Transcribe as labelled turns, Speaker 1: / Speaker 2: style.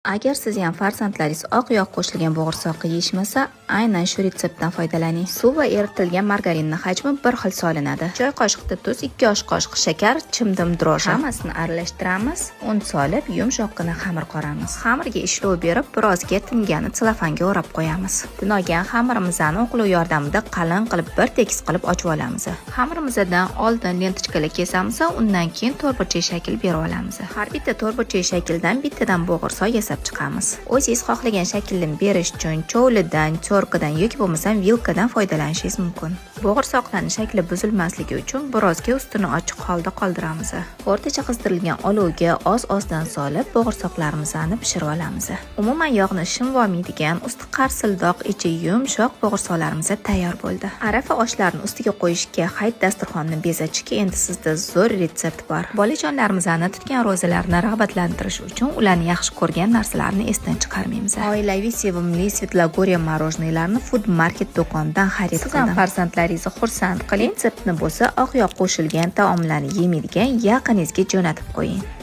Speaker 1: Agar siz ham farzandlaringiz oq yog' qo'shilgan bo'g'irsoqqa yeyishmasa, aynan shu retseptdan foydalaning. Suv va eritilgan margarinni hajmi bir xil solinadi. Choy qoshiqda tuz, 2 osh qoshiq shakar, chimdim droji. Hammasini aralashtiramiz. Un solib, yumshoqqina xamir qoramiz. Xamirga ishlov berib, birozga tingani selofanga o'rab qo'yamiz. Tinogan xamirimizni o'qluv yordamida qalin qilib, bir tekis qilib ochib olamiz. Xamirimizdan oldin lentichkalar kesamiz, undan keyin to'rtburchak shakl berib olamiz. Har bitta to'rtburchak shakldan bittadan bo'g'irsoq yasab chiqamiz. O'zingiz xohlagan shaklni berish uchun chovlidan, cho'rqidan yoki bo'lmasa vilkadan foydalanishingiz mumkin. Bo'g'irsoqlarning shakli buzilmasligi uchun birozga ustini ochiq holda qoldiramiz. O'rtacha qizdirilgan olovga oz-ozdan solib, bo'g'irsoqlarimizni pishirib olamiz. Umuman yog'ni shim bo'lmaydigan, usti qarsildoq, ichi yumshoq bo'g'irsoqlarimiz tayyor bo'ldi. Arafa oshlarni ustiga qo'yishga, hayit dasturxonni bezatishga endi sizda zo'r retsept bor. Bolajonlarimizni tutgan ro'zalarni rag'batlantirish uchun ularni yaxshi ko'rgan narsalarni esdan chiqarmaymiz. Oilaviy sevimli Svetlogoriya morojniylarni Food Market do'konidan xarid qildim. Farzandlaringizni xursand qiling. Retseptni bo'lsa oq yog' qo'shilgan taomlarni yemaydigan yaqiningizga jo'natib qo'ying.